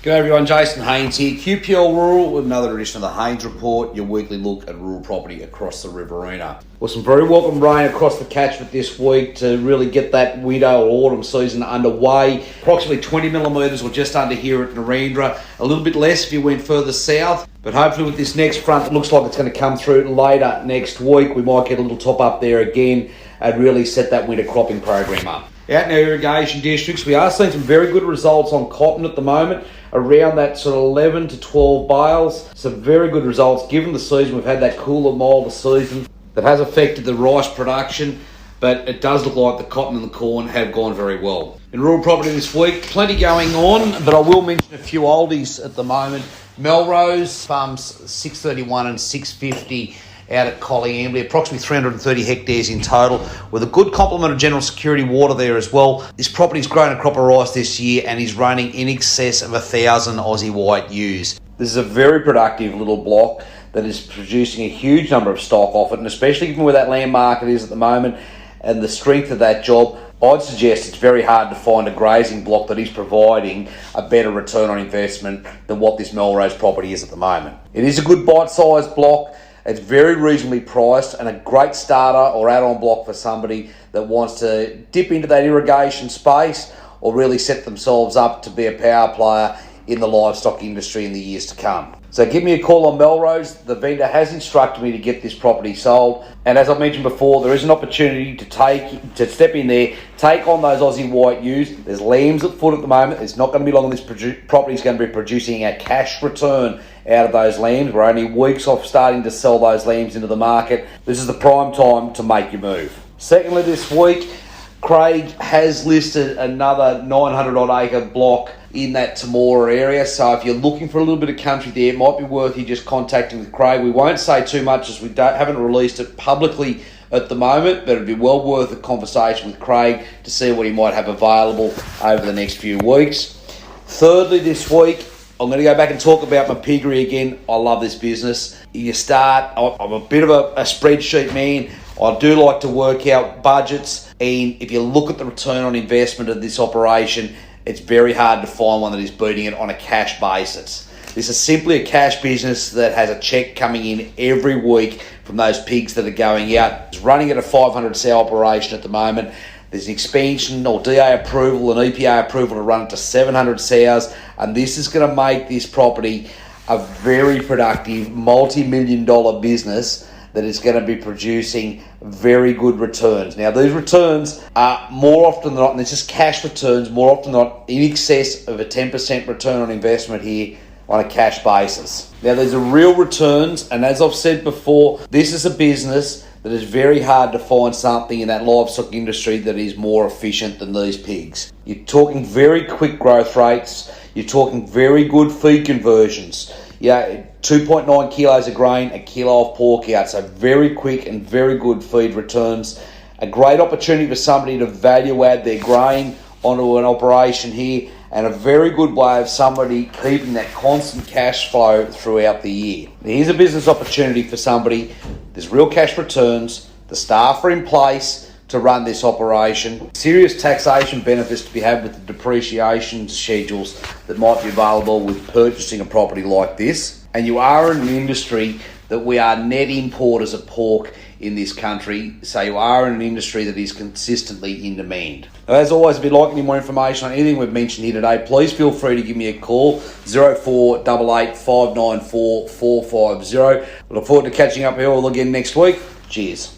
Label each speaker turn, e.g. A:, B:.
A: G'day everyone, Jason Haines here, QPL Rural with another edition of the Haines Report, your weekly look at rural property across the Riverina. Well, some very welcome rain across the catchment this week to really get that winter or autumn season underway. Approximately 20 millimetres or just under here at Narendra, a little bit less if you went further south, but hopefully with this next front, it looks like it's going to come through later next week. We might get a little top up there again and really set that winter cropping program up. Out in our irrigation districts, we are seeing some very good results on cotton at the moment, around that sort of 11 to 12 bales. Some very good results given the season. We've had that cooler, milder season that has affected the rice production, but it does look like the cotton and the corn have gone very well. In rural property this week, plenty going on, but I will mention a few oldies at the moment. Melrose Farms 631 and 650 out at Coleambally, approximately 330 hectares in total, with a good complement of general security water there as well. This property's grown a crop of rice this year and is running in excess of 1,000 Aussie white ewes. This is a very productive little block that is producing a huge number of stock off it, and especially given where that land market is at the moment and the strength of that job, I'd suggest it's very hard to find a grazing block that is providing a better return on investment than what this Melrose property is at the moment. It is a good bite-sized block. It's very reasonably priced and a great starter or add-on block for somebody that wants to dip into that irrigation space or really set themselves up to be a power player in the livestock industry in the years to come. So give me a call on Melrose. The vendor has instructed me to get this property sold, and as I mentioned before, there is an opportunity to step in there, take on those Aussie white ewes. There's lambs at foot at the moment. It's not going to be long, and this property is going to be producing a cash return out of those lambs. We're only weeks off starting to sell those lambs into the market. This is the prime time to make your move. Secondly, this week, Craig has listed another 900 odd acre block in that Temora area. So if you're looking for a little bit of country there, it might be worth you just contacting with Craig. We won't say too much as we haven't released it publicly at the moment, but it'd be well worth a conversation with Craig to see what he might have available over the next few weeks. Thirdly, this week, I'm going to go back and talk about my piggery again. I love this business. I'm a bit of a spreadsheet man. I do like to work out budgets, and if you look at the return on investment of this operation, it's very hard to find one that is beating it on a cash basis. This is simply a cash business that has a check coming in every week from those pigs that are going out. It's running at a 500 sow operation at the moment. There's an expansion or DA approval and EPA approval to run it to 700 sows, and this is going to make this property a very productive multi-million-dollar business that is going to be producing very good returns. Now, these returns are more often than not, and it's just cash returns, more often than not in excess of a 10% return on investment here on a cash basis. Now, these are real returns, and as I've said before, this is a business that is very hard to find something in that livestock industry that is more efficient than these pigs. You're talking very quick growth rates, you're talking very good feed conversions. 2.9 kilos of grain, a kilo of pork out, so very quick and very good feed returns. A great opportunity for somebody to value add their grain onto an operation here, and a very good way of somebody keeping that constant cash flow throughout the year. Here's a business opportunity for somebody. There's real cash returns, the staff are in place to run this operation, serious taxation benefits to be had with the depreciation schedules that might be available with purchasing a property like this, and you are in an industry that we are net importers of pork in this country, so you are in an industry that is consistently in demand. Now, as always, if you'd like any more information on anything we've mentioned here today, please feel free to give me a call, 0488 594 450. I look forward to catching up here all again next week. Cheers.